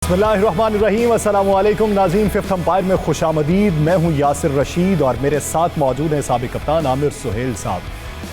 बिस्मिल्लाहिर्रहमानिर्रहीम, अस्सलामु अलैकुम नाज़रीन। फिफ्थ अंपायर में खुशामदीद। मैं हूँ यासिर रशीद और मेरे साथ मौजूद हैं साबिक कप्तान आमिर सुहेल साहब।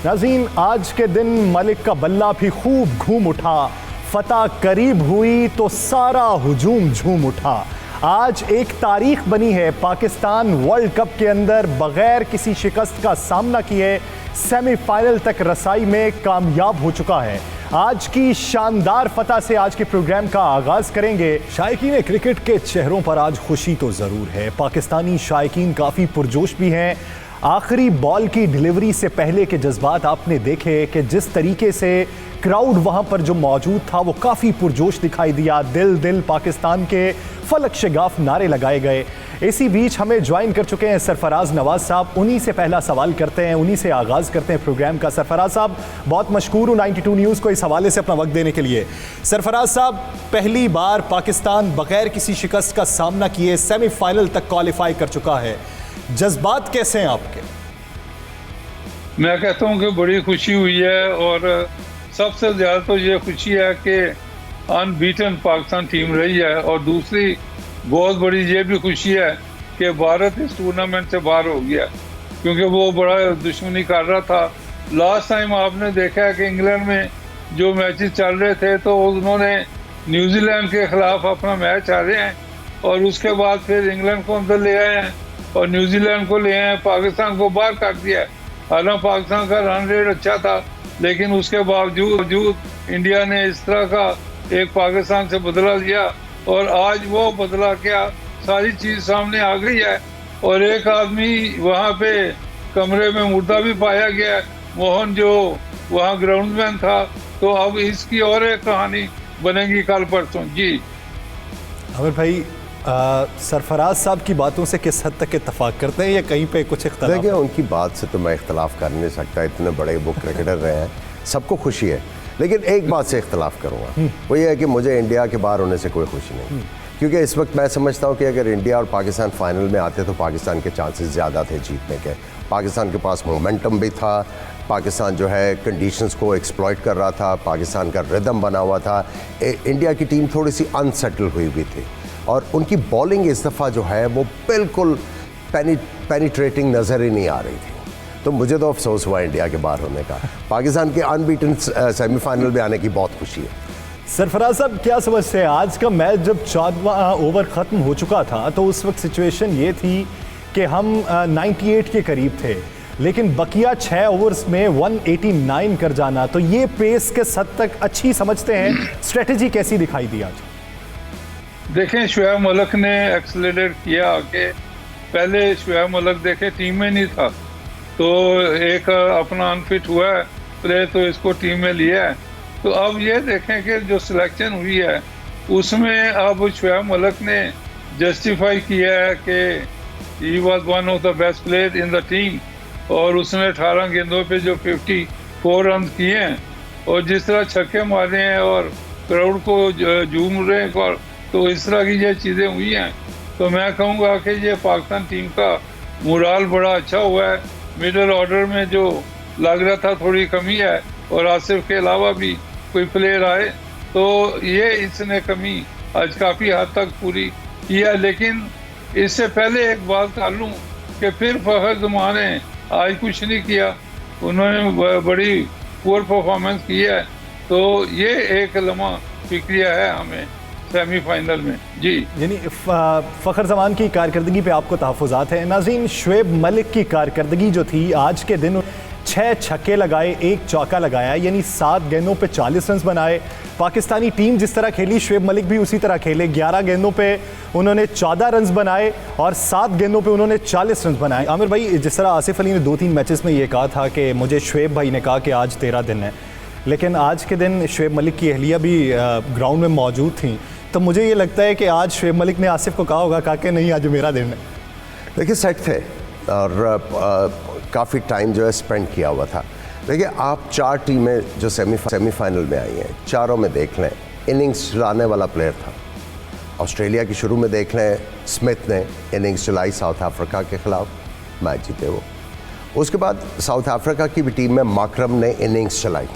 नाज़रीन, आज के दिन मलिक का बल्ला भी खूब घूम उठा, फतह करीब हुई तो सारा हुजूम झूम उठा। आज एक तारीख बनी है, पाकिस्तान वर्ल्ड कप के अंदर बगैर किसी शिकस्त का सामना किए सेमीफाइनल तक रसाई में कामयाब हो चुका है। आज की शानदार फतह से आज के प्रोग्राम का आगाज करेंगे। शायकीन क्रिकेट के चेहरों पर आज खुशी तो जरूर है। पाकिस्तानी शायकीन काफी पुरजोश भी हैं। आखिरी बॉल की डिलीवरी से पहले के जज्बात आपने देखे कि जिस तरीके से क्राउड वहां पर जो मौजूद था वो काफ़ी पुरजोश दिखाई दिया। दिल दिल पाकिस्तान के फलक शगाफ नारे लगाए गए। इसी बीच हमें ज्वाइन कर चुके हैं सरफराज नवाज साहब। उन्हीं से पहला सवाल करते हैं, उन्हीं से आगाज़ करते हैं प्रोग्राम का। सरफराज साहब, बहुत मशकूर हूँ 92 न्यूज़ को इस हवाले से अपना वक्त देने के लिए। सरफराज साहब, पहली बार पाकिस्तान बगैर किसी शिकस्त का सामना किए सेमीफाइनल तक क्वालिफाई कर चुका है। जज्बात कैसे हैं आपके? मैं कहता हूँ कि बड़ी खुशी हुई है और सबसे ज़्यादा तो ये खुशी है कि अनबीटन पाकिस्तान टीम रही है, और दूसरी बहुत बड़ी ये भी खुशी है कि भारत इस टूर्नामेंट से बाहर हो गया, क्योंकि वो बड़ा दुश्मनी कर रहा था। लास्ट टाइम आपने देखा है कि इंग्लैंड में जो मैचेस चल रहे थे तो उन्होंने न्यूजीलैंड के खिलाफ अपना मैच हारे हैं, और उसके बाद फिर इंग्लैंड को अंदर ले आए हैं और न्यूजीलैंड को ले आए हैं, पाकिस्तान को बाहर कर दिया है। हालांकि पाकिस्तान का रन रेट अच्छा था, लेकिन उसके बावजूद इंडिया ने इस तरह का एक पाकिस्तान से बदला लिया, और आज वो बदला क्या, सारी चीज़ सामने आ गई है। और एक आदमी वहाँ पे कमरे में मुर्दा भी पाया गया, मोहन, जो वहाँ ग्राउंडमैन था। तो अब इसकी और एक कहानी बनेगी कल परसों। जी आमिर भाई, सरफराज साहब की बातों से किस हद तक इत्तेफाक करते हैं या कहीं पे कुछ इख्तलाफ? देखिए, उनकी बात से तो मैं इख्तलाफ कर नहीं सकता, इतने बड़े वो क्रिकेटर रहे हैं, सबको खुशी है। लेकिन एक बात से इख्तलाफ करूँगा, वो ये है कि मुझे इंडिया के बाहर होने से कोई खुशी नहीं, क्योंकि इस वक्त मैं समझता हूँ कि अगर इंडिया और पाकिस्तान फाइनल में आते तो पाकिस्तान के चांसेस ज़्यादा थे जीतने के। पाकिस्तान के पास मोमेंटम भी था, पाकिस्तान जो है कंडीशंस को एक्सप्लॉइट कर रहा था, पाकिस्तान का रिदम बना हुआ था। इंडिया की टीम थोड़ी सी अनसेटल हुई भी थी, और उनकी बॉलिंग इस दफ़ा जो है वो बिल्कुल पेनिट्रेटिंग नज़र ही नहीं आ रही थी। तो मुझे तो अफसोस हुआ इंडिया के बाहर होने का। पाकिस्तान के अनबीटन सेमीफाइनल में आने की बहुत खुशी है। सरफराज साहब, क्या समझते हैं, आज का मैच जब 14वां ओवर ख़त्म हो चुका था तो उस वक्त सिचुएशन ये थी कि हम 98 के करीब थे, लेकिन बकिया 6 ओवर्स में 189 कर जाना, तो ये पेस के हद तक अच्छी समझते हैं? स्ट्रेटजी कैसी दिखाई दी आज? देखें, शुएब मलिक ने एक्सलेटर किया कि पहले शुएब मलिक देखे टीम में नहीं था, तो एक अपना अनफिट हुआ है प्लेयर, तो इसको टीम में लिया है। तो अब ये देखें कि जो सिलेक्शन हुई है उसमें अब शुएब मलिक ने जस्टिफाई किया है कि he was one of the best player in the team, और उसने 18 गेंदों पे जो 54 रन किए हैं और जिस तरह छक्के मारे हैं और क्राउड को झूम रहे हैं, और तो इस तरह की ये चीज़ें हुई हैं, तो मैं कहूँगा कि ये पाकिस्तान टीम का मोराल बड़ा अच्छा हुआ है। मिडल ऑर्डर में जो लग रहा था थोड़ी कमी है, और आसिफ के अलावा भी कोई प्लेयर आए तो ये इसने कमी आज काफ़ी हद तक पूरी की है। लेकिन इससे पहले एक बात कर लूँ कि फिर फखर जमान ने आज कुछ नहीं किया, उन्होंने बड़ी पुअर परफॉर्मेंस की है, तो ये एक लम्हा फिक्रिया है हमें सेमीफाइनल में। जी, यानी फ़खर जमान की कारकर्दगी पे आपको तहफ़्फ़ुज़ात है। नाज़रीन, शुएब मलिक की कारकर्दगी जो थी आज के दिन, 6 छक्के लगाए, 1 चौका लगाया, यानी 7 गेंदों पे 40 रन बनाए। पाकिस्तानी टीम जिस तरह खेली, शुएब मलिक भी उसी तरह खेले। 11 गेंदों पे उन्होंने 14 रन बनाए और 7 गेंदों पे उन्होंने 40 रन बनाए। आमिर भाई, जिस तरह आसिफ अली ने 2-3 मैचेस में ये कहा था कि मुझे शुएब भाई ने कहा कि आज तेरा दिन है, लेकिन आज के दिन शुएब मलिक की अहलिया भी ग्राउंड में मौजूद थी, तो मुझे ये लगता है कि आज शुएब मलिक ने आसिफ को कहा होगा कि नहीं, आज मेरा दिन है। देखिए, सेट थे और काफ़ी टाइम जो है स्पेंड किया हुआ था। देखिए, आप 4 टीमें जो सेमीफाइनल में आई हैं, चारों में देख लें इनिंग्स चलाने वाला प्लेयर था। ऑस्ट्रेलिया की शुरू में देख लें, स्मिथ ने इनिंग्स चलाई साउथ अफ्रीका के ख़िलाफ़, मैच जीते वो। उसके बाद साउथ अफ्रीका की भी टीम में माकरम ने इनिंग्स चलाई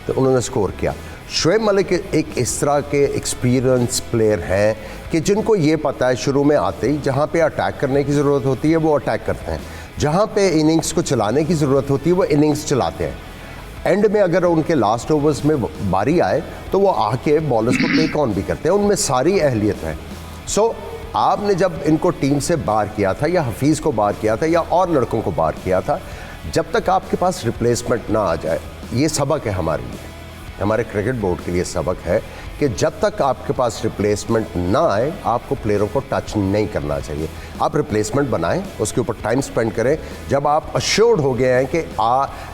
तो उन्होंने स्कोर किया। शोएब मलिक एक इस तरह के एक्सपीरियंस प्लेयर हैं कि जिनको ये पता है शुरू में आते ही जहाँ पे अटैक करने की ज़रूरत होती है वो अटैक करते हैं, जहाँ पे इनिंग्स को चलाने की ज़रूरत होती है वो इनिंग्स चलाते हैं। एंड में अगर उनके लास्ट ओवर्स में बारी आए तो वो आके बॉलर्स को टेक ऑन भी करते हैं, उनमें सारी अहलियत है। सो आपने जब इनको टीम से बाहर किया था या हफीज़ को बाहर किया था या और लड़कों को बाहर किया था, जब तक आपके पास रिप्लेसमेंट ना आ जाए, ये सबक है हमारे लिए, हमारे क्रिकेट बोर्ड के लिए सबक है कि जब तक आपके पास रिप्लेसमेंट ना आए आपको प्लेयरों को टच नहीं करना चाहिए। आप रिप्लेसमेंट बनाएं, उसके ऊपर टाइम स्पेंड करें। जब आप अश्योर्ड हो गए हैं कि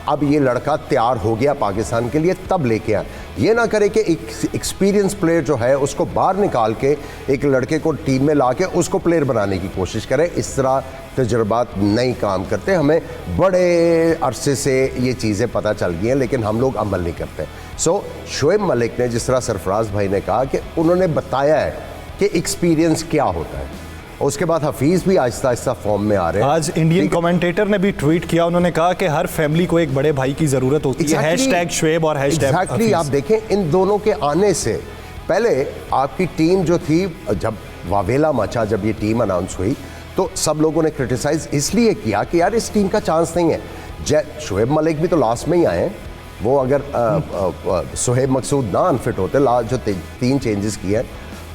अब ये लड़का तैयार हो गया पाकिस्तान के लिए, तब लेके आए। ये ना करें कि एक एक्सपीरियंस प्लेयर जो है उसको बाहर निकाल के एक लड़के को टीम में ला के उसको प्लेयर बनाने की कोशिश करें। इस तरह तजुर्बात नहीं काम करते। हमें बड़े अरसे से ये चीज़ें पता चल गई हैं लेकिन हम लोग अमल नहीं करते। सो शोएब मलिक ने, जिस तरह सरफराज भाई ने कहा कि उन्होंने बताया है कि एक्सपीरियंस क्या होता है, उसके बाद हफीज़ भी आहिस्ता आहिस्ता फॉर्म में आ रहे हैं। आज इंडियन कमेंटेटर ने भी ट्वीट किया, उन्होंने कहा कि हर फैमिली को एक बड़े भाई की ज़रूरत होती है। हैशटैग शोएब और हैशटैग एग्जैक्टली। आप देखें इन दोनों के आने से पहले आपकी टीम जो थी, जब वावेला मचा, जब ये टीम अनाउंस हुई तो सब लोगों ने क्रिटिसाइज इसलिए किया कि यार इस टीम का चांस नहीं है। शोएब मलिक भी तो लास्ट में ही आए हैं। वो अगर सोहेब मकसूद ना अनफिट होते, लास्ट जो 3 चेंजेस किए हैं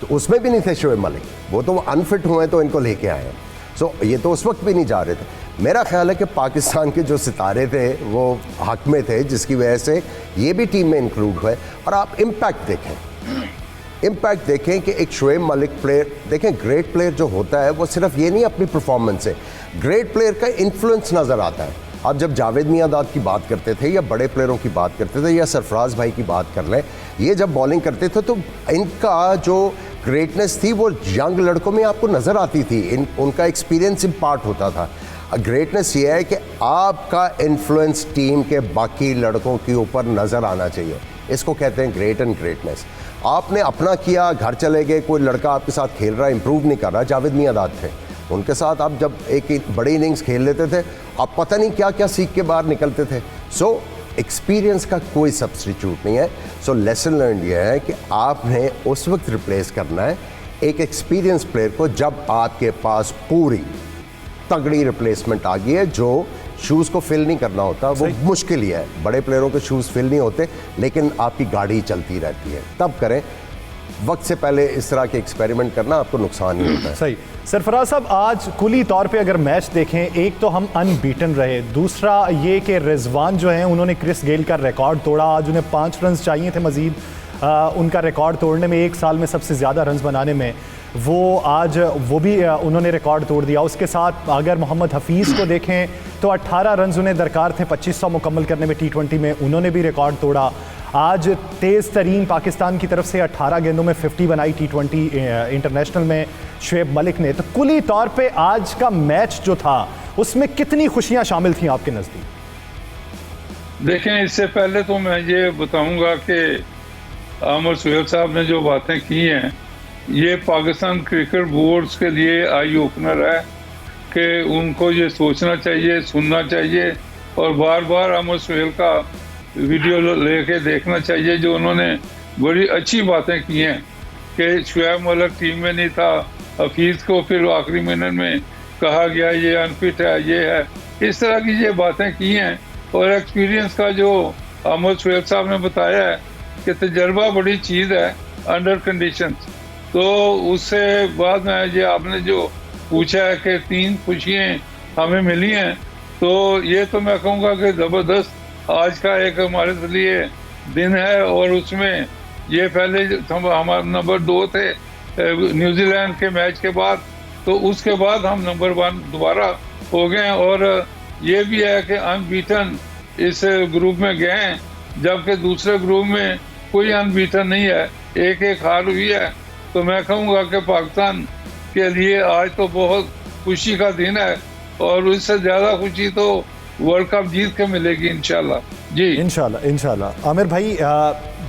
तो उसमें भी नहीं थे शोएब मलिक, वो तो अनफिट हुए तो इनको लेके आए हैं। सो ये तो उस वक्त भी नहीं जा रहे थे। मेरा ख्याल है कि पाकिस्तान के जो सितारे थे वो हक में थे, जिसकी वजह से ये भी टीम में इंक्लूड हुए। और आप इम्पैक्ट देखें कि एक शोएब मलिक प्लेयर देखें, ग्रेट प्लेयर जो होता है वो सिर्फ ये नहीं अपनी परफॉर्मेंस से, ग्रेट प्लेयर का इन्फ्लुएंस नज़र आता है। आप जब जावेद मियांदाद की बात करते थे या बड़े प्लेयरों की बात करते थे या सरफराज भाई की बात कर लें, ये जब बॉलिंग करते थे तो इनका जो ग्रेटनेस थी वो यंग लड़कों में आपको नज़र आती थी। उनका एक्सपीरियंस इम्पार्ट होता था। ग्रेटनेस ये है कि आपका इन्फ्लुएंस टीम के बाकी लड़कों के ऊपर नज़र आना चाहिए, इसको कहते हैं ग्रेट एंड ग्रेटनेस। आपने अपना किया, घर चले गए, कोई लड़का आपके साथ खेल रहा है, इंप्रूव नहीं कर रहा। जावेद मियांदाद थे, उनके साथ आप जब एक बड़ी इनिंग्स खेल लेते थे, आप पता नहीं क्या क्या सीख के बाहर निकलते थे। सो एक्सपीरियंस का कोई सब्स्टिट्यूट नहीं है। सो लेसन लर्न ये है कि आपने उस वक्त रिप्लेस करना है एक एक्सपीरियंस प्लेयर को जब आपके पास पूरी तगड़ी रिप्लेसमेंट आ गई है। जो शूज़ को फिल नहीं करना होता वो मुश्किल ही है, बड़े प्लेयरों के शूज़ फिल नहीं होते, लेकिन आपकी गाड़ी चलती रहती है, तब करें। वक्त से पहले इस तरह के एक्सपेरिमेंट करना आपको नुकसान ही होता है। सही। सरफराज साहब, आज कुली तौर पे अगर मैच देखें, एक तो हम अनबीटन रहे, दूसरा ये कि रिजवान जो हैं उन्होंने क्रिस गेल का रिकॉर्ड तोड़ा। आज उन्हें 5 रन चाहिए थे मज़ीद, उनका रिकॉर्ड तोड़ने में, 1 साल में सबसे ज़्यादा रन बनाने में, वो भी उन्होंने रिकॉर्ड तोड़ दिया। उसके साथ अगर मोहम्मद हफीज़ को देखें तो 18 रन उन्हें दरकार थे 2500 मुकम्मल करने में T20 में, उन्होंने भी रिकॉर्ड तोड़ा। आज तेज़ तरीन पाकिस्तान की तरफ से 18 गेंदों में 50 बनाई T20 इंटरनेशनल में शोएब मलिक ने। तो कुली तौर पे आज का मैच जो था उसमें कितनी खुशियां शामिल थी आपके नज़दीक? देखें, इससे पहले तो मैं ये बताऊंगा कि आमिर सुहेल साहब ने जो बातें की हैं ये पाकिस्तान क्रिकेट बोर्ड्स के लिए आई ओपनर है कि उनको ये सोचना चाहिए, सुनना चाहिए और बार बार आमिर सुहेल का वीडियो लेके देखना चाहिए, जो उन्होंने बड़ी अच्छी बातें की हैं कि शोएब मलिक टीम में नहीं था, हफीज़ को फिर आखिरी मिनट में कहा गया ये अनफिट है, ये है, इस तरह की ये बातें की हैं। और एक्सपीरियंस का जो आमिर सुहेल साहब ने बताया है कि तजर्बा बड़ी चीज़ है अंडर कंडीशंस। तो उससे बाद में ये आपने जो पूछा है कि 3 खुशियाँ हमें मिली हैं, तो ये तो मैं कहूँगा कि ज़बरदस्त आज का एक हमारे लिए दिन है। और उसमें ये पहले हमारा नंबर 2 थे न्यूजीलैंड के मैच के बाद, तो उसके बाद हम नंबर 1 दोबारा हो गए। और ये भी है कि अनबीटन इस ग्रुप में गए हैं, जबकि दूसरे ग्रुप में कोई अनबीटन नहीं है, एक हार हुई है। तो मैं कहूँगा कि पाकिस्तान के लिए आज तो बहुत खुशी का दिन है और उससे ज़्यादा खुशी तो वर्ल्ड कप जीत के मिलेगी इंशाल्लाह। जी इंशाल्लाह। आमिर भाई,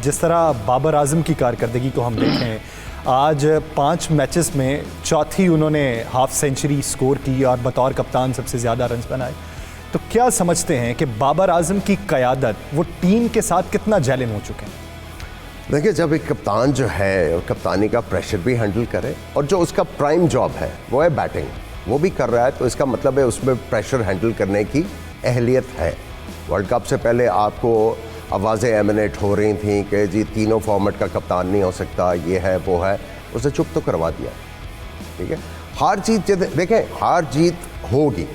जिस तरह बाबर आजम की कारकर्दगी को हम देखें, आज 5 मैचेस में चौथी उन्होंने हाफ सेंचुरी स्कोर की और बतौर कप्तान सबसे ज़्यादा रन बनाए, तो क्या समझते हैं कि बाबर आजम की क़यादत वो टीम के साथ कितना जैलिन हो चुके हैं? देखिए, जब एक कप्तान जो है और कप्तानी का प्रेशर भी हैंडल करे और जो उसका प्राइम जॉब है वो है बैटिंग, वो भी कर रहा है, तो इसका मतलब है उसमें प्रेशर हैंडल करने की अहलियत है। वर्ल्ड कप से पहले आपको आवाज़ें एमिनेट हो रही थी कि जी तीनों फॉर्मेट का कप्तान नहीं हो सकता, ये है वो है, उसे चुप तो करवा दिया। ठीक है, हार जीत देखें, हार जीत होगी,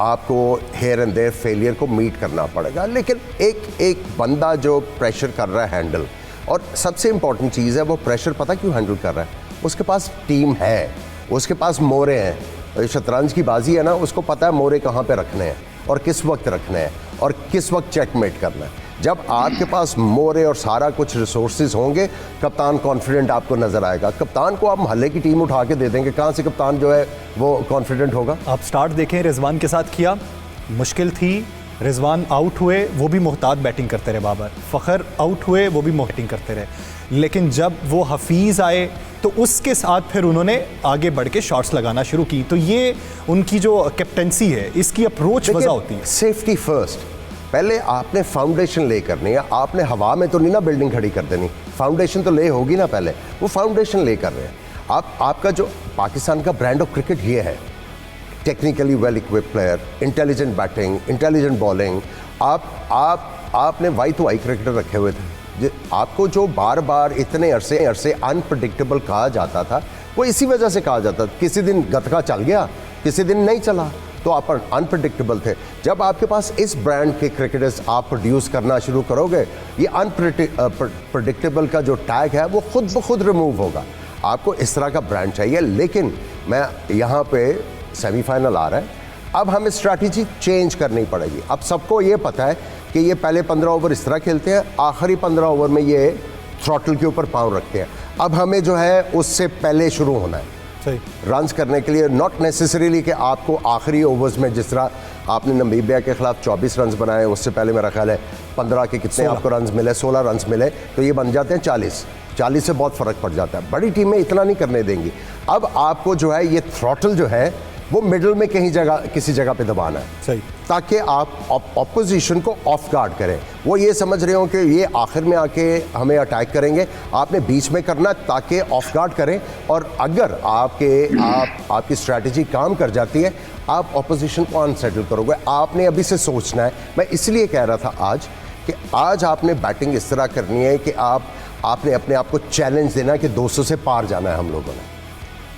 आपको हेयर एंड देयर फेलियर को मीट करना पड़ेगा, लेकिन एक बंदा जो प्रेशर कर रहा है हैंडल, और सबसे इंपॉर्टेंट चीज़ है वो प्रेशर पता क्यों हैंडल कर रहा है, उसके पास टीम है, उसके पास मोरे हैं। शतरंज की बाजी है ना, उसको पता है मोरे कहाँ पे रखने हैं और किस वक्त रखने हैं और किस वक्त चेकमेट करना है। जब आपके पास मोरे और सारा कुछ रिसोर्सेज होंगे, कप्तान कॉन्फिडेंट आपको नज़र आएगा। कप्तान को आप महल्ले की टीम उठा के दे देंगे, कहाँ से कप्तान जो है वो कॉन्फिडेंट होगा। आप स्टार्ट देखें, रिजवान के साथ किया, मुश्किल थी, रिजवान आउट हुए, वो भी मोहतात बैटिंग करते रहे, बाबर फ़खर आउट हुए, वो भी बैटिंग करते रहे, लेकिन जब वो हफीज़ आए तो उसके साथ फिर उन्होंने आगे बढ़ के शॉट्स लगाना शुरू की। तो ये उनकी जो कैप्टनसी है, इसकी अप्रोच वजह होती है। सेफ्टी फर्स्ट, पहले आपने फाउंडेशन ले करनी है, आपने हवा में तो नहीं ना बिल्डिंग खड़ी कर देनी, फाउंडेशन तो ले होगी ना, पहले वो फाउंडेशन ले कर रहे हैं आपका जो पाकिस्तान का ब्रांड ऑफ क्रिकेट ये है, technically well equipped player, intelligent batting, intelligent bowling. आपने वाई तो वाई क्रिकेटर रखे हुए थे, आपको जो बार बार इतने अरसे अनप्रडिक्टेबल कहा जाता था, वो इसी वजह से कहा जाता था। किसी दिन गतका चल गया, किसी दिन नहीं चला, तो आप अनप्रडिक्टेबल थे। जब आपके पास इस ब्रांड के क्रिकेटर्स आप प्रोड्यूस करना शुरू करोगे, ये अनप्रडिक्टेबल का जो टैग है वो खुद ब खुद रिमूव होगा। आपको इस तरह का ब्रांड चाहिए। लेकिन मैं यहाँ पे सेमीफाइनल आ रहा है, अब हमें स्ट्रैटेजी चेंज करनी पड़ेगी। अब सबको ये पता है कि ये पहले 15 ओवर इस तरह खेलते हैं, आखिरी 15 ओवर में ये थ्रॉटल के ऊपर पाँव रखते हैं। अब हमें जो है उससे पहले शुरू होना है रन्स करने के लिए, नॉट नेसेसरीली कि आपको आखिरी ओवर्स में, जिस तरह आपने नमीबिया के खिलाफ 24 रन्स बनाए, उससे पहले मेरा ख्याल है 15 के कितने आपको रन्स मिले, 16 रन्स मिले, तो ये बन जाते हैं 40 से बहुत फ़र्क पड़ जाता है। बड़ी टीमें इतना नहीं करने देंगी। अब आपको जो है ये थ्रॉटल जो है वो मिडल में कहीं जगह, किसी जगह पे दबाना है, सही, ताकि आप ऑपोजिशन को ऑफ गार्ड करें। वो ये समझ रहे हो कि ये आखिर में आके हमें अटैक करेंगे, आपने बीच में करना ताकि ऑफ गार्ड करें। और अगर आपकी स्ट्रैटेजी काम कर जाती है, आप ऑपोजिशन को अनसेटल करोगे। आपने अभी से सोचना है। मैं इसलिए कह रहा था आज कि आज आपने बैटिंग इस तरह करनी है कि आपने अपने आप को चैलेंज देना है कि 200 से पार जाना है हम लोगों ने,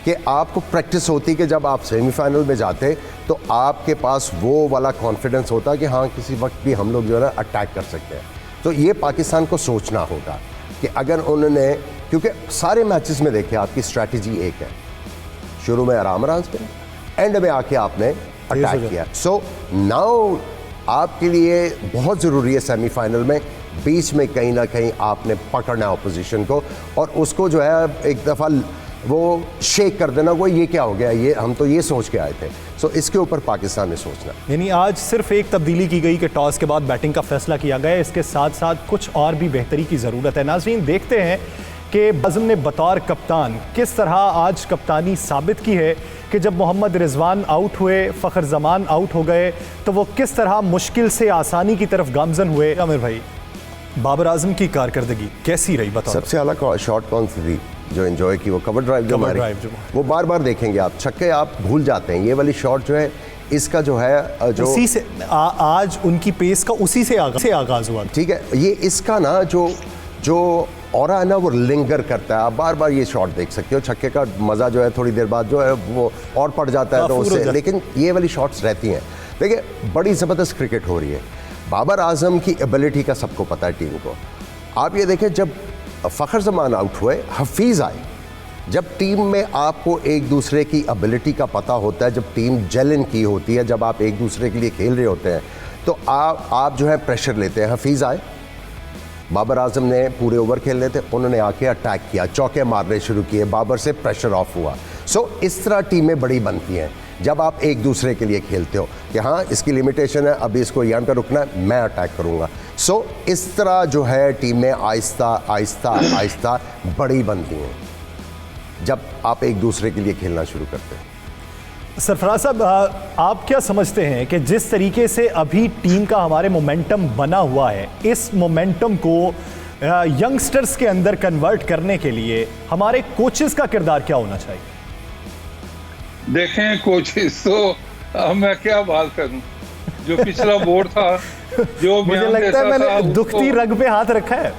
कि आपको प्रैक्टिस होती कि जब आप सेमीफाइनल में जाते तो आपके पास वो वाला कॉन्फिडेंस होता कि हाँ किसी वक्त भी हम लोग जो है ना अटैक कर सकते हैं। तो ये पाकिस्तान को सोचना होगा कि अगर उन्होंने, क्योंकि सारे मैचेस में देखे आपकी स्ट्रैटेजी एक है, शुरू में आराम पे, एंड में आके आपने अटैक किया। सो नाउ आपके लिए बहुत ज़रूरी है सेमीफाइनल में बीच में कहीं ना कहीं आपने पकड़ना है अपोजिशन को, और उसको जो है एक दफ़ा वो शेक कर देना, वो ये क्या हो गया, ये हम तो ये सोच के आए थे। सो इसके ऊपर पाकिस्तान ने सोचना। यानी आज सिर्फ एक तब्दीली की गई कि टॉस के बाद बैटिंग का फैसला किया गया, इसके साथ साथ कुछ और भी बेहतरी की ज़रूरत है। नाज़रीन, देखते हैं कि बाज़म ने बतौर कप्तान किस तरह आज कप्तानी साबित की है कि जब मोहम्मद रिजवान आउट हुए, फ़खर जमान आउट हो गए, तो वो किस तरह मुश्किल से आसानी की तरफ गामजन हुए। आमिर भाई, बाबर आजम की कारकर्दगी कैसी रही बताओ। सबसे अला शॉट कौन सी थी जो एंजॉय की? वो कवर ड्राइव जो हमारी, वो बार बार देखेंगे आप, छक्के आप भूल जाते हैं। ये वाली शॉट जो है, इसका जो है जो उसी से आज उनकी पेस का उसी से आगाज हुआ। ठीक है, ये इसका ना जो और है ना वो लिंगर करता है। आप बार बार ये शॉट देख सकते हो। छक्के का मज़ा जो है थोड़ी देर बाद जो है वो और पड़ जाता है तो उससे, लेकिन ये वाली शॉट्स रहती हैं। देखिए, बड़ी ज़बरदस्त क्रिकेट हो रही है। बाबर आजम की एबिलिटी का सबको पता है टीम को। आप ये देखें, जब फ़खर जमान आउट हुए, हफीज़ आए, जब टीम में आपको एक दूसरे की एबिलिटी का पता होता है, जब टीम जेलिन की होती है, जब आप एक दूसरे के लिए खेल रहे होते हैं, तो आप जो है प्रेशर लेते हैं। हफीज़ आए, बाबर आजम ने पूरे ओवर खेलने थे, उन्होंने आके अटैक किया, चौके मारने शुरू किए, बाबर से प्रेशर ऑफ हुआ। सो इस तरह टीमें बड़ी बनती हैं जब आप एक दूसरे के लिए खेलते हो कि हाँ इसकी लिमिटेशन है, अभी इसको यहाँ पे रुकना है, मैं अटैक करूँगा। सो इस तरह जो है टीमें आहिस्ता आहिस्ता आहिस्ता बड़ी बनती हैं जब आप एक दूसरे के लिए खेलना शुरू करते हैं। सरफराज साहब, आप क्या समझते हैं कि जिस तरीके से अभी टीम का हमारे मोमेंटम बना हुआ है, इस मोमेंटम को यंगस्टर्स के अंदर कन्वर्ट करने के लिए हमारे कोचेस का किरदार क्या होना चाहिए? देखें कोचेस तो अब मैं क्या बात करूं, जो पिछला बोर्ड था जो मुझे बयान लगता देता है मैंने था दुखती रग पे हाथ रखा है।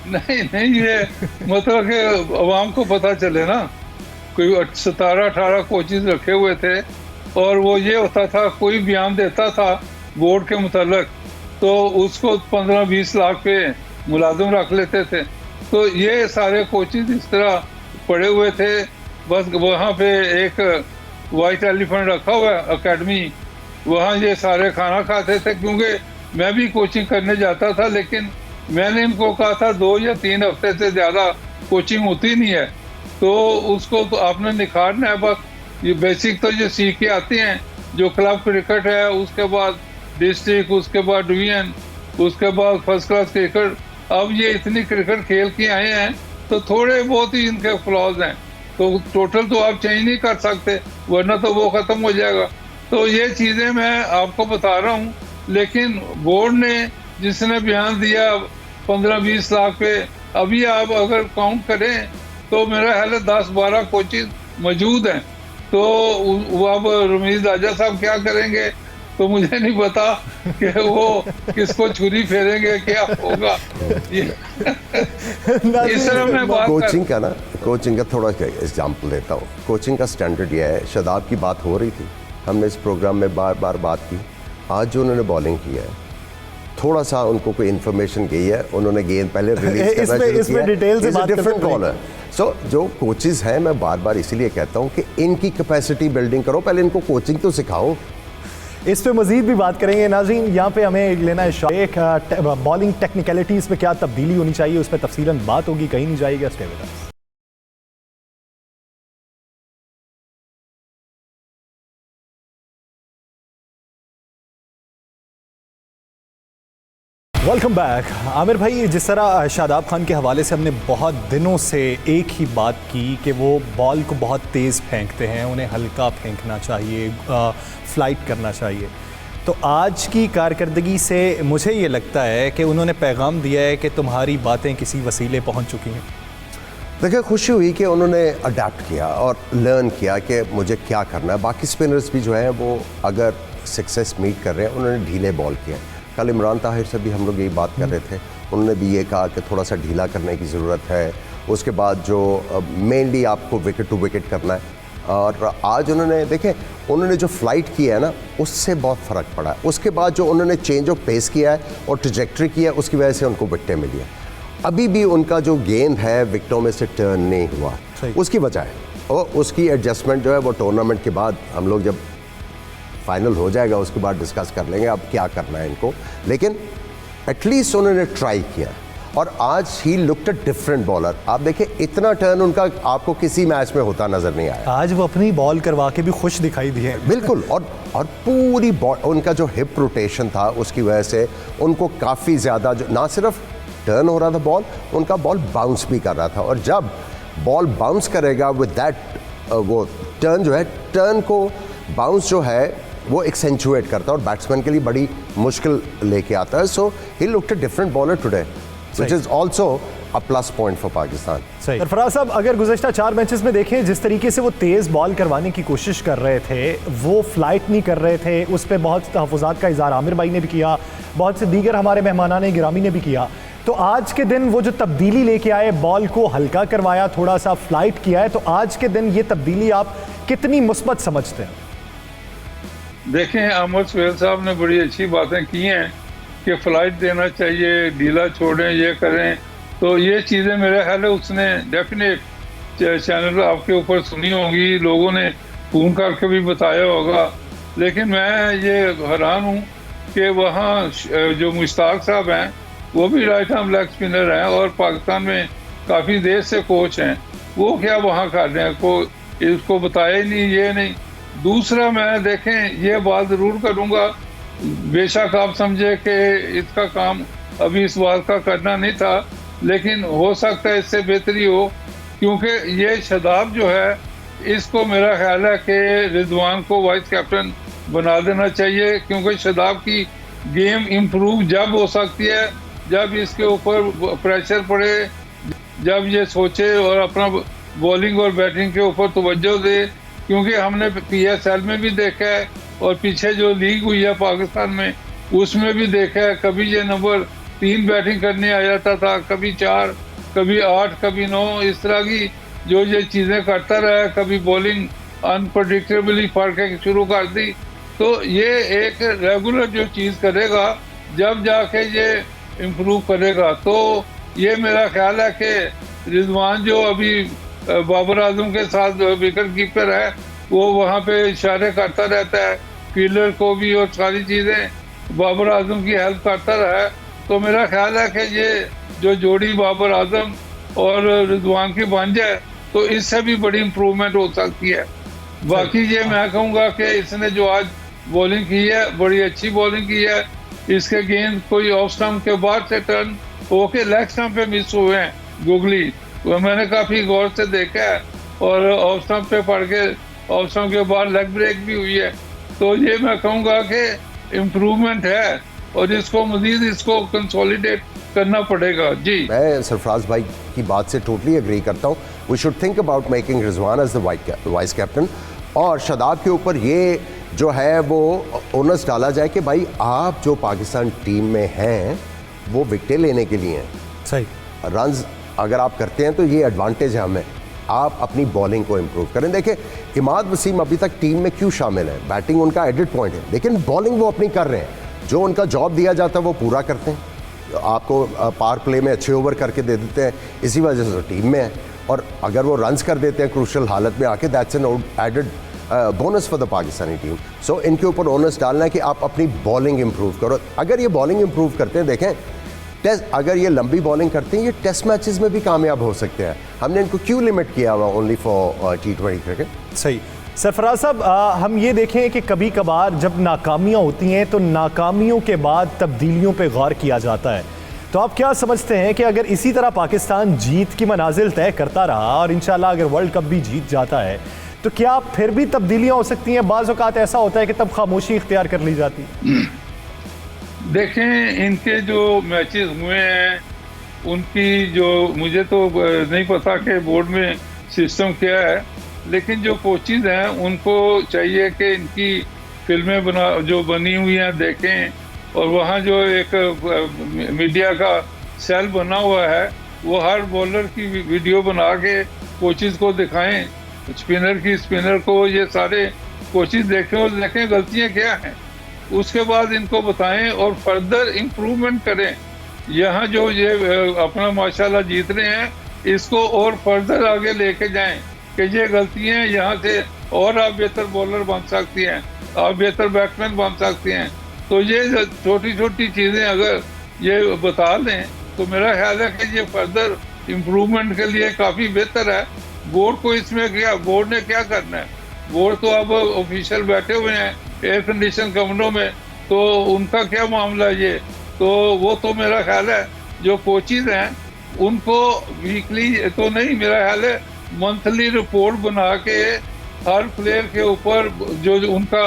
नहीं ये मतलब कि अवाम को पता चले ना, कोई 17-18 कोचेस रखे हुए थे और वो ये होता था कोई बयान देता था बोर्ड के मुताल्लिक तो उसको 15-20 लाख पे मुलाजिम रख लेते थे। तो ये सारे कोचेस इस तरह पड़े हुए थे, बस वहाँ पे एक वाइट एलिफेंट रखा हुआ है अकेडमी, वहाँ ये सारे खाना खाते थे। क्योंकि मैं भी कोचिंग करने जाता था, लेकिन मैंने इनको कहा था 2 या 3 हफ्ते से ज़्यादा कोचिंग होती नहीं है, तो उसको तो आपने निखारना है। बस ये बेसिक तो ये सीख के आते हैं, जो क्लब क्रिकेट है, उसके बाद डिस्ट्रिक्ट, उसके बाद डिवीजन, उसके बाद फर्स्ट क्लास क्रिकेट। अब ये इतनी क्रिकेट खेल के आए हैं तो थोड़े बहुत ही इनके फ्लॉज हैं, तो टोटल तो आप चेंज नहीं कर सकते, वरना तो वो ख़त्म हो जाएगा। तो ये चीज़ें मैं आपको बता रहा हूँ, लेकिन बोर्ड ने जिसने बयान दिया 15-20 लाख पे, अभी आप अगर काउंट करें तो मेरा ख्याल है 10-12 कोचेज मौजूद हैं। तो वो अब रमीज राजा साहब क्या करेंगे तो मुझे नहीं पता कि वो किसको छुरी फेरेंगे, क्या होगा। इस तरह मैं बात कोचिंग का थोड़ा एग्जाम्पल देता हूँ। कोचिंग का स्टैंडर्ड यह है, शादाब की बात हो रही थी, हमने इस प्रोग्राम में बार बार बात की। आज जो उन्होंने बॉलिंग की है, थोड़ा सा उनको कोई इन्फॉर्मेशन गई है, उन्होंने गेंद पहले रिलीज करना शुरू किया, डिफरेंट बॉलर। सो जो कोचेस हैं, मैं बार बार इसीलिए कहता हूँ कि इनकी कैपेसिटी बिल्डिंग करो, पहले इनको कोचिंग तो सिखाओ। इस पे मजीद भी बात करेंगे। नाज़रीन, यहाँ पे हमें लेना है एक बॉलिंग टेक्निकलिटीज़ में क्या तब्दीली होनी चाहिए, उस पर तफसीलन बात होगी, कहीं नहीं जाएगा, stay with us. Welcome back. Aamir भाई, जिस तरह शादाब खान के हवाले से हमने बहुत दिनों से एक ही बात की कि वो बॉल को बहुत तेज़ फेंकते हैं, उन्हें हल्का फेंकना चाहिए, फ्लाइट करना चाहिए, तो आज की कारकर्दगी से मुझे ये लगता है कि उन्होंने पैगाम दिया है कि तुम्हारी बातें किसी वसीले पहुंच चुकी हैं। देखिए, खुशी हुई कि उन्होंने अडेप्ट किया और लर्न किया कि मुझे क्या करना है। बाकी स्पिनर्स भी जो हैं वो अगर सक्सेस मीट कर रहे हैं, उन्होंने ढीले बॉल किए हैं। कल इमरान ताहिर से भी हम लोग यही बात कर रहे थे, उन्होंने भी ये कहा कि थोड़ा सा ढीला करने की ज़रूरत है। उसके बाद जो मेनली आपको विकेट टू विकेट करना है, और आज उन्होंने देखें, उन्होंने जो फ्लाइट किया है ना, उससे बहुत फ़र्क पड़ा है। उसके बाद जो उन्होंने चेंज ऑफ पेस किया है और ट्रजेक्टरी किया है, उसकी वजह से उनको विकेटें मिली है। अभी भी उनका जो गेंद है विकेटों में से टर्न नहीं हुआ, उसकी वजह है, और उसकी एडजस्टमेंट जो है वो टूर्नामेंट के बाद हम लोग जब फाइनल हो जाएगा उसके बाद डिस्कस कर लेंगे अब क्या करना है इनको। लेकिन एटलीस्ट उन्होंने ट्राई किया, और आज ही लुक्ड अ डिफरेंट बॉलर। आप देखें, इतना टर्न उनका आपको किसी मैच में होता नजर नहीं आया। आज वो अपनी बॉल करवा के भी खुश दिखाई दिए। बिल्कुल, और पूरी बॉल, उनका जो हिप रोटेशन था उसकी वजह से उनको काफ़ी ज़्यादा, जो ना सिर्फ टर्न हो रहा था बॉल, उनका बॉल बाउंस भी कर रहा था। और जब बॉल बाउंस करेगा विद दैट, वो टर्न जो है, टर्न को बाउंस जो है वो एक्सेंचुएट करता है और बैट्समैन के लिए बड़ी मुश्किल लेके आता है। So he looked a different bowler today, which is also a plus point for Pakistan. सही। सरफराज साहब, अगर गुज़श्ता 4 मैचेस में देखें, जिस तरीके से वो तेज़ बॉल करवाने की कोशिश कर रहे थे, वो फ्लाइट नहीं कर रहे थे, उस पर बहुत तहफ़्फ़ुज़ात का इज़हार आमिर भाई ने भी किया, बहुत से दीगर हमारे मेहमानाने गिरामी ने भी किया। तो आज के दिन वो जो तब्दीली लेके आए, बॉल को हल्का करवाया, थोड़ा सा फ्लाइट किया है, तो आज के दिन ये तब्दीली आप कितनी मुस्बत समझते हैं? देखें, अहमद सुहेल साहब ने बड़ी अच्छी बातें की हैं कि फ़्लाइट देना चाहिए, ढीला छोड़ें, ये करें। तो ये चीज़ें मेरे ख्याल है उसने डेफिनेट चैनल आपके ऊपर सुनी होंगी, लोगों ने फ़ोन करके भी बताया होगा। लेकिन मैं ये हैरान हूँ कि वहाँ जो मुश्ताक साहब हैं वो भी राइट आर्म लेग स्पिनर हैं और पाकिस्तान में काफ़ी देर से कोच हैं, वो क्या वहाँ कर रहे हैं, को इसको बताया ही नहीं, ये नहीं। दूसरा, मैं देखें ये बात ज़रूर करूँगा, बेशक आप समझे कि इसका काम अभी इस बात का करना नहीं था, लेकिन हो सकता है इससे बेहतरी हो, क्योंकि ये शादाब जो है, इसको मेरा ख्याल है कि रिजवान को वाइस कैप्टन बना देना चाहिए, क्योंकि शादाब की गेम इम्प्रूव जब हो सकती है जब इसके ऊपर प्रेशर पड़े, जब ये सोचे और अपना बॉलिंग और बैटिंग के ऊपर तवज्जो दे, क्योंकि हमने PSL में भी देखा है और पीछे जो लीग हुई है पाकिस्तान में उसमें भी देखा है, कभी ये नंबर 3 बैटिंग करने आ जाता था, कभी 4, कभी 8, कभी 9, इस तरह की जो ये चीज़ें करता रहा, कभी बॉलिंग अनप्रडिक्टेबली पढ़ के शुरू कर दी। तो ये एक रेगुलर जो चीज़ करेगा जब जाके ये इम्प्रूव करेगा। तो ये मेरा ख्याल है कि रिजवान जो अभी बाबर आजम के साथ विकेट कीपर है वो वहाँ पे इशारे करता रहता है फील्डर को भी और सारी चीज़ें बाबर आजम की हेल्प करता रहा है। तो मेरा ख्याल है कि ये जो जोड़ी बाबर आजम और रिजवान की बन जाए तो इससे भी बड़ी इम्प्रूवमेंट हो सकती है। बाकी ये मैं कहूँगा कि इसने जो आज बॉलिंग की है बड़ी अच्छी बॉलिंग की है। इसके गेंद कोई ऑफ स्टंप के बाद से टर्न होके लेग स्टंप पे मिस हुए हैं गुगली, वो मैंने काफ़ी गौर से देखा है, और ऑफ स्टंप पे पड़ के ऑफ स्टंप के बाद लेग ब्रेक भी हुई है। तो ये मैं कहूँगा कि इम्प्रूवमेंट है और इसको मजीद इसको कंसोलिडेट करना पड़ेगा। जी, मैं सरफराज भाई की बात से टोटली एग्री करता हूँ। We should think about making Rizwan as the vice captain, और शादाब के ऊपर ये जो है वो ओनस डाला जाए कि भाई आप जो पाकिस्तान टीम में हैं वो विकेटें लेने के लिए हैं। सही रन्स अगर आप करते हैं तो ये एडवांटेज है हमें, आप अपनी बॉलिंग को इम्प्रूव करें। देखिए इमाद वसीम अभी तक टीम में क्यों शामिल है, बैटिंग उनका एडिड पॉइंट है, लेकिन बॉलिंग वो अपनी कर रहे हैं, जो उनका जॉब दिया जाता है वो पूरा करते हैं। आपको पावर प्ले में अच्छे ओवर करके दे देते हैं, इसी वजह से तो टीम में है। और अगर वो रन्स कर देते हैं क्रूशल हालत में आके, that's an added bonus for the Pakistani team. So इनके ऊपर ओनस डालना है कि आप अपनी बॉलिंग इंप्रूव करो। अगर ये बॉलिंग इंप्रूव करते हैं, देखें टेस्ट, अगर ये लंबी बॉलिंग करते हैं ये टेस्ट मैचेस में भी कामयाब हो सकते हैं। हमने इनको क्यों लिमिट किया हुआ ओनली फॉर T20 क्रिकेट। सही। सरफराज साहब, हम ये देखें कि कभी कभार जब नाकामियाँ होती हैं तो नाकामियों के बाद तब्दीलियों पे गौर किया जाता है। तो आप क्या समझते हैं कि अगर इसी तरह पाकिस्तान जीत की मनाजिल तय करता रहा और इंशाल्लाह अगर वर्ल्ड कप भी जीत जाता है तो क्या फिर भी तब्दीलियाँ हो सकती हैं? बाज़ औक़ात ऐसा होता है कि तब खामोशी इख्तियार कर ली जाती है। देखें इनके जो मैचेस हुए हैं उनकी जो, मुझे तो नहीं पता कि बोर्ड में सिस्टम क्या है, लेकिन जो कोचेज़ हैं उनको चाहिए कि इनकी फिल्में जो बनी हुई हैं देखें, और वहाँ जो एक मीडिया का सेल बना हुआ है वो हर बॉलर की वीडियो बना के कोचेज़ को दिखाएं, स्पिनर को ये सारे कोचेज़ देखें और देखें गलतियाँ क्या हैं, उसके बाद इनको बताएं और फर्दर इम्प्रूवमेंट करें। यहाँ जो ये अपना माशाल्लाह जीत रहे हैं इसको और फर्दर आगे लेके जाएं कि ये गलतियाँ यहाँ से और आप बेहतर बॉलर बन सकती हैं, आप बेहतर बैट्समैन बन सकती हैं। तो ये छोटी छोटी चीज़ें अगर ये बता दें तो मेरा ख्याल है कि ये फर्दर इम्प्रूवमेंट के लिए काफ़ी बेहतर है। बोर्ड को इसमें क्या, बोर्ड ने क्या करना है, बोर्ड तो अब ऑफिशियल बैठे हुए हैं एयर कंडीशन कमरों में, तो उनका क्या मामला है ये, तो वो तो मेरा ख्याल है जो कोचेज़ हैं उनको वीकली तो नहीं, मेरा ख्याल है मंथली रिपोर्ट बना के हर प्लेयर के ऊपर जो उनका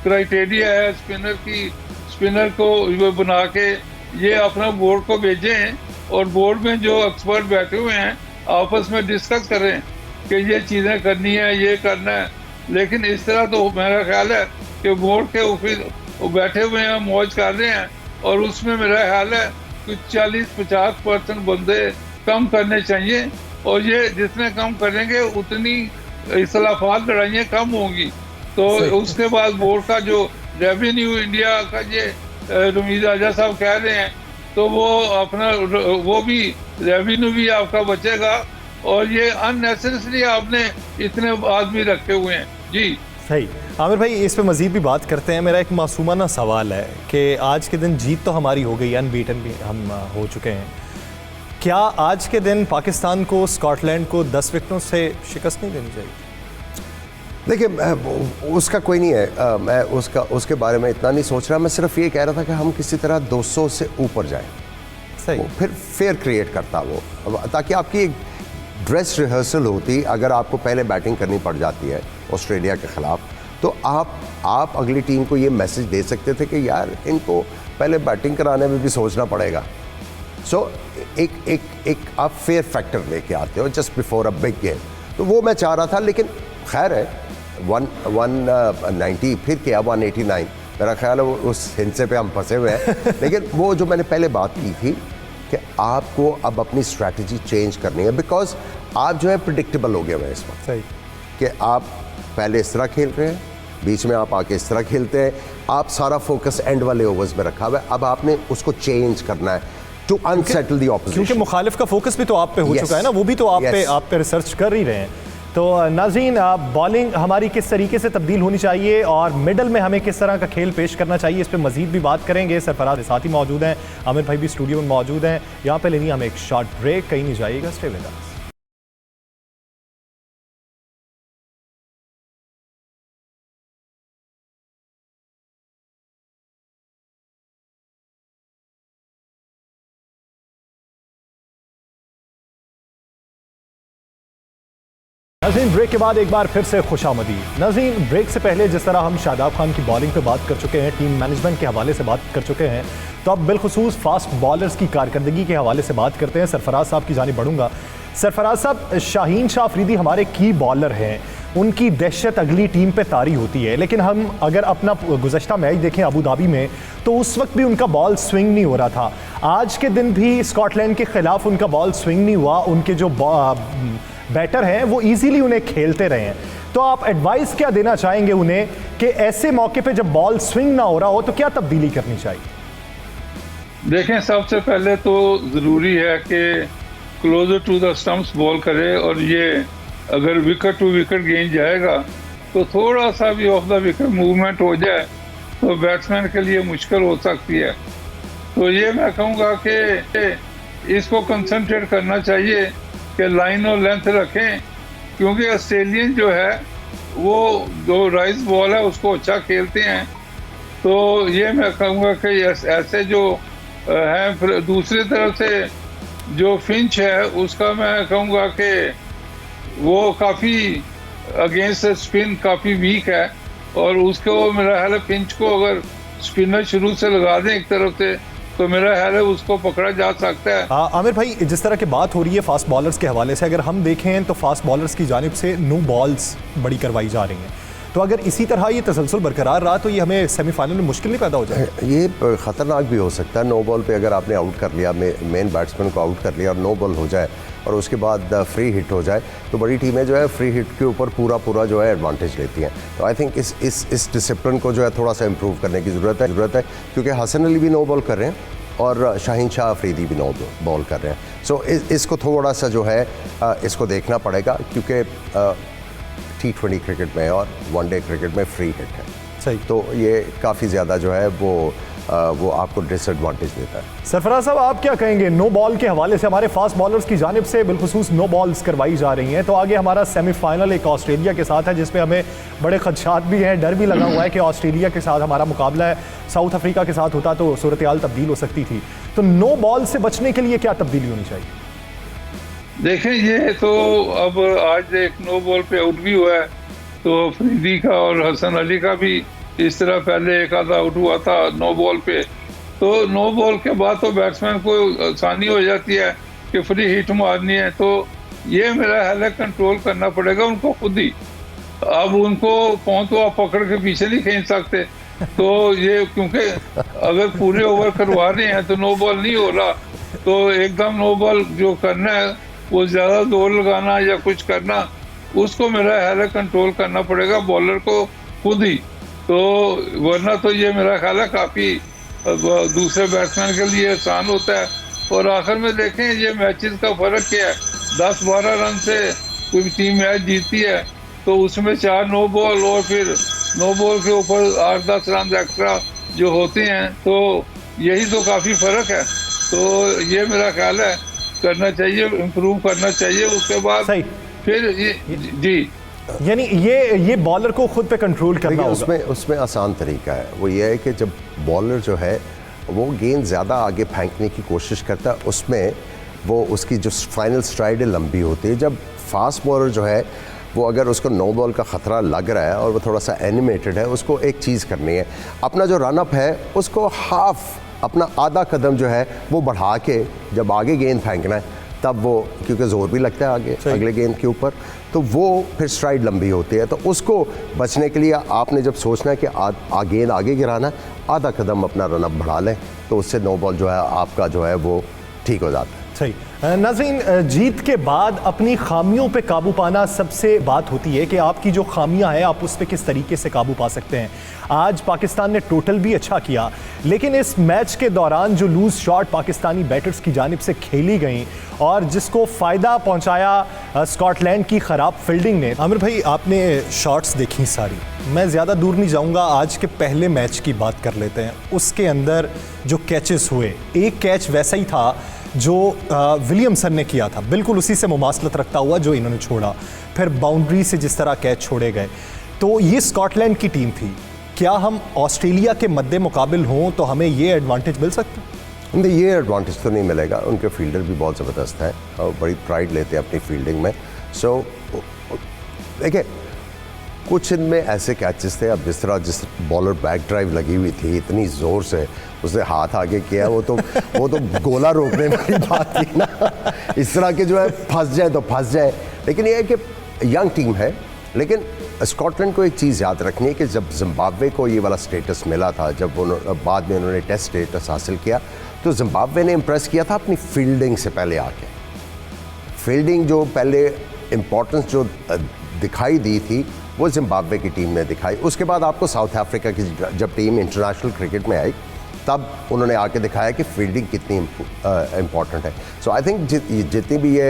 क्राइटेरिया है स्पिनर को बना के ये अपना बोर्ड को भेजें, और बोर्ड में जो एक्सपर्ट बैठे हुए हैं आपस में डिस्कस करें कि ये चीज़ें करनी है, ये करना है। लेकिन इस तरह तो मेरा ख्याल है कि बोर्ड के ऑफिस बैठे हुए हैं, मौज कर रहे हैं, और उसमें मेरा ख्याल है कुछ 40-50% बंदे कम करने चाहिए, और ये जितने कम करेंगे उतनी इख्तिलाफात लड़ाइयाँ कम होंगी। तो उसके बाद बोर्ड का जो रेवेन्यू इंडिया का ये रमीज आजा साहब कह रहे हैं, तो वो अपना वो भी रेवेन्यू भी आपका बचेगा, और ये अननेसेसरी आपने इतने आदमी रखे हुए हैं। जी सही। आमिर भाई, इस पे मज़ीद भी बात करते हैं। मेरा एक मासूमाना सवाल है कि आज के दिन जीत तो हमारी हो गई, अनबीटन भी हम हो चुके हैं, क्या आज के दिन पाकिस्तान को स्कॉटलैंड को 10 विकेटों से शिकस्त नहीं देनी चाहिए? देखिए उसका कोई नहीं है, मैं उसके बारे में इतना नहीं सोच रहा। मैं सिर्फ ये कह रहा था कि हम किसी तरह 200 से ऊपर जाएं, सही, फिर फेयर क्रिएट करता वो, ताकि आपकी एक ड्रेस रिहर्सल होती। अगर आपको पहले बैटिंग करनी पड़ जाती है ऑस्ट्रेलिया के ख़िलाफ़, तो आप अगली टीम को ये मैसेज दे सकते थे कि यार इनको पहले बैटिंग कराने में भी सोचना पड़ेगा, सो एक आप फेयर फैक्टर लेके आते हो just before a big game, तो वो मैं चाह रहा था, लेकिन खैर है 190 फिर किया 189, मेरा ख्याल है उस हिंसे पे हम फंसे हुए हैं। लेकिन वो जो मैंने पहले बात की थी कि आपको अब अपनी स्ट्रैटेजी चेंज करनी है, बिकॉज आप जो है प्रिडिक्टेबल हो गए हुए हैं इस वक्त। सही कि आप पहले इस तरह खेल रहे हैं, बीच में आप आके इस तरह खेलते हैं, आप सारा फोकस एंड वाले ओवर्स में रखा हुआ है, अब आपने उसको चेंज करना है टू अनसेटल द ऑपोजिशन। क्योंकि मुखालिफ का फोकस भी तो आप पे हो चुका है ना, वो भी तो आप पे रिसर्च कर ही रहे हैं। तो नाज़रीन, बॉलिंग हमारी किस तरीके से तब्दील होनी चाहिए और मिडल में हमें किस तरह का खेल पेश करना चाहिए, इस पे मजीद भी बात करेंगे। सरफराज साथ ही मौजूद हैं, आमिर भाई भी स्टूडियो में मौजूद हैं। यहाँ पे लेनी हमें एक शॉर्ट ब्रेक, कहीं नहीं जाइएगा, स्टे विद अस। नाज़रीन, ब्रेक के बाद एक बार फिर से खुशामदीद। नाज़रीन, ब्रेक से पहले जिस तरह हम शादाब खान की बॉलिंग पे बात कर चुके हैं, टीम मैनेजमेंट के हवाले से बात कर चुके हैं, तो अब बिलखुसूस फास्ट बॉलर्स की कारकर्दगी के हवाले से बात करते हैं। सरफराज साहब की जानिब बढ़ूंगा। सरफराज साहब, शाहीन शाह अफरीदी हमारे की बॉलर हैं, उनकी दहशत अगली टीम पे तारी होती है, लेकिन हम अगर अपना गुज़श्ता मैच देखें अबू धाबी में, तो उस वक्त भी उनका बॉल स्विंग नहीं हो रहा था। आज के दिन भी स्कॉटलैंड के खिलाफ उनका बॉल स्विंग नहीं हुआ, उनके जो बैटर हैं वो इजीली उन्हें खेलते रहे हैं। तो आप एडवाइस क्या देना चाहेंगे उन्हें कि ऐसे मौके पे जब बॉल स्विंग ना हो रहा हो तो क्या तब्दीली करनी चाहिए? देखें, सबसे पहले तो ज़रूरी है कि closer to the stumps ball करे, और ये अगर विकेट टू विकेट गेंद जाएगा तो थोड़ा सा भी ऑफ द विकेट मूवमेंट हो जाए तो बैट्समैन के लिए मुश्किल हो सकती है। तो ये मैं कहूँगा कि इसको कंसंट्रेट करना चाहिए कि लाइन और लेंथ रखें, क्योंकि ऑस्ट्रेलियन जो है वो जो राइस बॉल है उसको अच्छा खेलते हैं। तो ये मैं कहूँगा कि ऐसे जो है, दूसरी तरफ से जो फिंच है उसका मैं कहूँगा कि वो काफ़ी अगेंस्ट स्पिन काफ़ी वीक है, और उसको मेरा ख्याल है फिंच को अगर स्पिनर शुरू से लगा दें एक तरफ से तो मेरा ख्याल है उसको पकड़ा जा सकता है। आमिर भाई, जिस तरह की बात हो रही है फास्ट बॉलर्स के हवाले से, अगर हम देखें तो फास्ट बॉलर्स की जानिब से नो बॉल्स बड़ी करवाई जा रही हैं, तो अगर इसी तरह ये तसलसल बरकरार रहा तो ये हमें सेमीफाइनल में मुश्किल नहीं पैदा हो जाए? ये ख़तरनाक भी हो सकता है। नो बॉल पे अगर आपने आउट कर लिया, मेन बैट्समैन को आउट कर लिया और नो बॉल हो जाए और उसके बाद फ्री हिट हो जाए, तो बड़ी टीमें जो है फ्री हिट के ऊपर पूरा जो है एडवांटेज लेती हैं। तो आई थिंक इस डिसिप्लिन को जो है थोड़ा सा इम्प्रूव करने की ज़रूरत है, क्योंकि हसन अली भी नो बॉल कर रहे हैं और शाहीन शाह अफरीदी भी नो बॉल कर रहे हैं। सो इसको थोड़ा सा जो है इसको देखना पड़ेगा, क्योंकि T20 क्रिकेट में और वनडे क्रिकेट में फ्री हिट है। सही। तो ये काफ़ी ज़्यादा जो है वो आपको डिसएडवांटेज देता है। सरफराज साहब, आप क्या कहेंगे नो बॉल के हवाले से? हमारे फास्ट बॉलर्स की जानिब से बिलखुसूस नो बॉल्स करवाई जा रही हैं, तो आगे हमारा सेमीफाइनल एक ऑस्ट्रेलिया के साथ है जिसमें हमें बड़े खदशात भी हैं, डर भी लगा हुआ है कि ऑस्ट्रेलिया के साथ हमारा मुकाबला है, साउथ अफ्रीका के साथ होता तो सूरत हाल तब्दील हो सकती थी। तो नो बॉल से बचने के लिए क्या तब्दीली होनी चाहिए? देखें, ये तो अब आज एक नो बॉल पे आउट भी हुआ है, तो अफरीदी का और हसन अली का भी इस तरह पहले एक आधा आउट हुआ था नो बॉल पे। तो नो बॉल के बाद तो बैट्समैन को आसानी हो जाती है कि फ्री हिट मारनी है, तो ये मेरा ख्याल है कंट्रोल करना पड़ेगा उनको खुद ही। अब उनको पहुंच तो आप पकड़ के पीछे नहीं खींच सकते, तो ये क्योंकि अगर पूरे ओवर करवा रहे हैं तो नो बॉल नहीं हो रहा, तो एकदम नो बॉल जो करना है वो ज़्यादा दौड़ लगाना या कुछ करना, उसको मेरा ख्याल है कंट्रोल करना पड़ेगा बॉलर को खुद ही। तो वरना तो ये मेरा ख्याल है काफ़ी दूसरे बैट्समैन के लिए आसान होता है। और आखिर में देखें, ये मैचेस का फ़र्क क्या है, 10-12 रन से कोई टीम मैच जीतती है, तो उसमें 4 नो बॉल और फिर नो बॉल के ऊपर 8-10 रन एक्स्ट्रा जो होते हैं, तो यही तो काफ़ी फ़र्क है। तो ये मेरा ख्याल है करना चाहिए, इम्प्रूव करना चाहिए। उसके बाद फिर ये जी, यानी ये बॉलर को खुद पे कंट्रोल करना होगा। उसमें आसान तरीका है, वो ये है कि जब बॉलर जो है वो गेंद ज़्यादा आगे फेंकने की कोशिश करता है, उसमें वो उसकी जो फाइनल स्ट्राइड है लंबी होती है। जब फास्ट बॉलर जो है वो अगर उसको नो बॉल का ख़तरा लग रहा है और वो थोड़ा सा एनिमेटेड है, उसको एक चीज़ करनी है, अपना जो रन अप है उसको हाफ अपना आधा कदम जो है वो बढ़ा के जब आगे गेंद फेंकना है तब वो, क्योंकि जोर भी लगता है आगे अगले गेंद के ऊपर, तो वो फिर स्ट्राइड लंबी होती है। तो उसको बचने के लिए आपने जब सोचना है कि गेंद आगे गिराना, आधा कदम अपना रनअप बढ़ा लें, तो उससे नो बॉल जो है आपका जो है वो ठीक हो जाता है। सही। नाज़रीन, जीत के बाद अपनी खामियों पे काबू पाना सबसे बात होती है कि आपकी जो खामियां हैं आप उस पर किस तरीके से काबू पा सकते हैं। आज पाकिस्तान ने टोटल भी अच्छा किया, लेकिन इस मैच के दौरान जो लूज शॉट पाकिस्तानी बैटर्स की जानिब से खेली गई और जिसको फ़ायदा पहुंचाया स्कॉटलैंड की ख़राब फील्डिंग ने। आमिर भाई, आपने शॉट्स देखी सारी, मैं ज़्यादा दूर नहीं जाऊंगा, आज के पहले मैच की बात कर लेते हैं। उसके अंदर जो कैचेस हुए, एक कैच वैसा ही था जो विलियमसन ने किया था, बिल्कुल उसी से मुमासलत रखता हुआ जो इन्होंने छोड़ा, फिर बाउंड्री से जिस तरह कैच छोड़े गए। तो ये स्कॉटलैंड की टीम थी, क्या हम ऑस्ट्रेलिया के मद्दे मुकाबिल हों तो हमें ये एडवांटेज मिल सकता है? नहीं, ये एडवांटेज तो नहीं मिलेगा, उनके फील्डर भी बहुत ज़बरदस्त हैं और बड़ी प्राइड लेते हैं अपनी फील्डिंग में। सो देखिए, कुछ इनमें ऐसे कैचेस थे, अब जिस बॉलर बैक ड्राइव लगी हुई थी इतनी ज़ोर से उसने हाथ आगे किया, वो तो गोला रोकने वाली बात थी ना। इस तरह के जो है फंस जाए तो फंस जाए। लेकिन ये है कि यंग टीम है, लेकिन स्कॉटलैंड को एक चीज़ याद रखनी है कि जब जिम्बाब्वे को ये वाला स्टेटस मिला था, जब बाद में उन्होंने टेस्ट स्टेटस हासिल किया, तो जिम्बाब्वे ने इम्प्रेस किया था अपनी फील्डिंग से पहले आके। फील्डिंग जो पहले इम्पोर्टेंस जो दिखाई दी थी वो जिम्बाब्वे की टीम ने दिखाई। उसके बाद आपको साउथ अफ्रीका की जब टीम इंटरनेशनल क्रिकेट में आई तब उन्होंने आके दिखाया कि फील्डिंग कितनी इम्पॉर्टेंट है। सो आई थिंक जितनी भी ये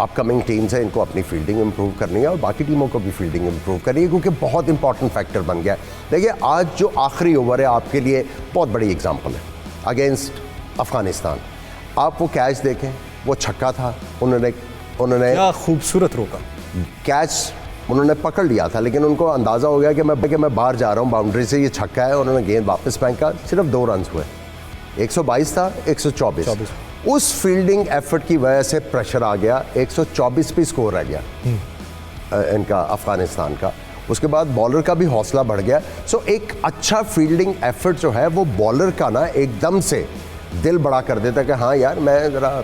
अपकमिंग टीम्स हैं इनको अपनी फील्डिंग इम्प्रूव करनी है और बाकी टीमों को भी फील्डिंग इम्प्रूव करनी है, क्योंकि बहुत इंपॉर्टेंट फैक्टर बन गया है। देखिए, आज जो आखिरी ओवर है आपके लिए बहुत बड़ी एग्जाम्पल है अगेंस्ट अफगानिस्तान। आप वो कैच देखें, वो छक्का था, उन्होंने क्या खूबसूरत रोका कैच उन्होंने पकड़ लिया था, लेकिन उनको अंदाज़ा हो गया कि मैं बाहर जा रहा हूँ बाउंड्री से, ये छक्का है। उन्होंने गेंद वापस फेंका, सिर्फ 2 रन हुए, 122 था 124। उस फील्डिंग एफर्ट की वजह से प्रेशर आ गया, 124 पे स्कोर आ गया इनका अफगानिस्तान का। उसके बाद बॉलर का भी हौसला बढ़ गया। सो एक अच्छा फील्डिंग एफर्ट जो है वो बॉलर का ना एकदम से दिल बड़ा कर देता है कि हाँ यार मैं ज़रा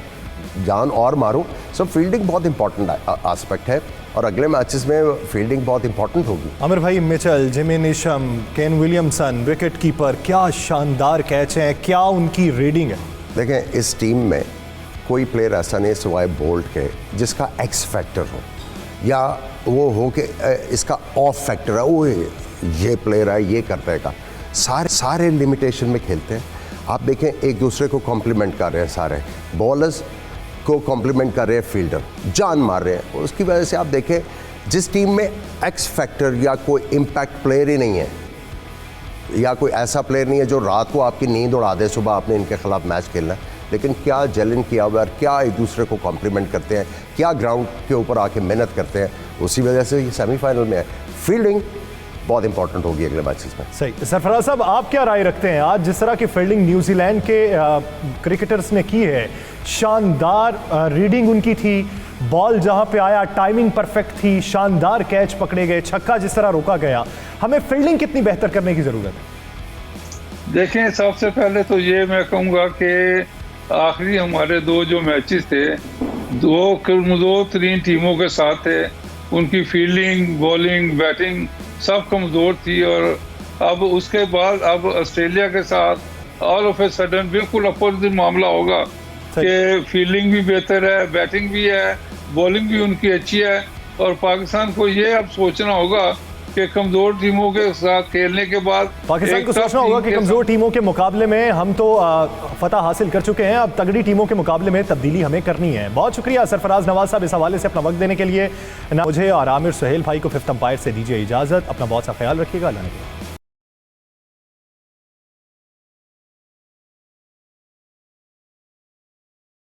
जान और मारूं। सो फील्डिंग बहुत इंपॉर्टेंट एस्पेक्ट है और अगले मैचेस में फील्डिंग बहुत इंपॉर्टेंट होगी। आमिर भाई, Mitchell, Jimmy Neesham, Kane Williamson, wicket keeper, क्या शानदार कैच हैं, क्या उनकी रेडिंग है। देखें, इस टीम में कोई प्लेयर ऐसा नहीं सिवाय बोल्ट के जिसका एक्स फैक्टर हो या वो हो कि इसका ऑफ फैक्टर है, वो ये प्लेयर है ये करता है का। सारे लिमिटेशन में खेलते हैं। आप देखें, एक दूसरे को कॉम्प्लीमेंट कर रहे हैं, सारे बॉलर्स को कॉम्प्लीमेंट कर रहे हैं, फील्डर जान मार रहे हैं। उसकी वजह से आप देखें, जिस टीम में एक्स फैक्टर या कोई इम्पैक्ट प्लेयर ही नहीं है या कोई ऐसा प्लेयर नहीं है जो रात को आपकी नींद उड़ा दे, सुबह आपने इनके खिलाफ मैच खेलना है, लेकिन क्या जेलिन किया हुआ है, क्या एक दूसरे को कॉम्प्लीमेंट करते हैं, क्या ग्राउंड के ऊपर आके मेहनत करते हैं, उसी वजह से ये सेमीफाइनल में है। फील्डिंग बहुत इंपॉर्टेंट होगी अगले मैचेस में। सही। सरफराज साहब, आप क्या राय रखते हैं, आज जिस तरह की फील्डिंग न्यूजीलैंड के क्रिकेटर्स ने की है, शानदार रीडिंग उनकी थी, बॉल जहां पे आया टाइमिंग परफेक्ट थी, शानदार कैच पकड़े गए, छक्का जिस तरह रोका गया, हमें फील्डिंग कितनी बेहतर करने की जरूरत है? देखें, सबसे पहले तो ये मैं कहूँगा कि आखिरी हमारे 2 जो मैचेस थे, 2 कमज़ोर तरीन टीमों के साथ थे, उनकी फील्डिंग, बॉलिंग, बैटिंग सब कमज़ोर थी। और अब उसके बाद अब ऑस्ट्रेलिया के साथ ऑल ऑफ ए सडन बिल्कुल अपोजिट मामला होगा कि फील्डिंग भी बेहतर है, बैटिंग भी है, बॉलिंग भी उनकी अच्छी है। और पाकिस्तान को ये अब सोचना होगा कि कमज़ोर टीमों के साथ खेलने के बाद पाकिस्तान को सोचना होगा कि कमज़ोर टीमों के मुकाबले में हम तो फतह हासिल कर चुके हैं, अब तगड़ी टीमों के मुकाबले में तब्दीली हमें करनी है। बहुत शुक्रिया सरफराज नवाज साहब इस हवाले से अपना वक्त देने के लिए। मुझे और आमिर सुहेल भाई को 5th अंपायर से दीजिए इजाज़त। अपना बहुत सा ख्याल रखिएगा। अल्लाह ने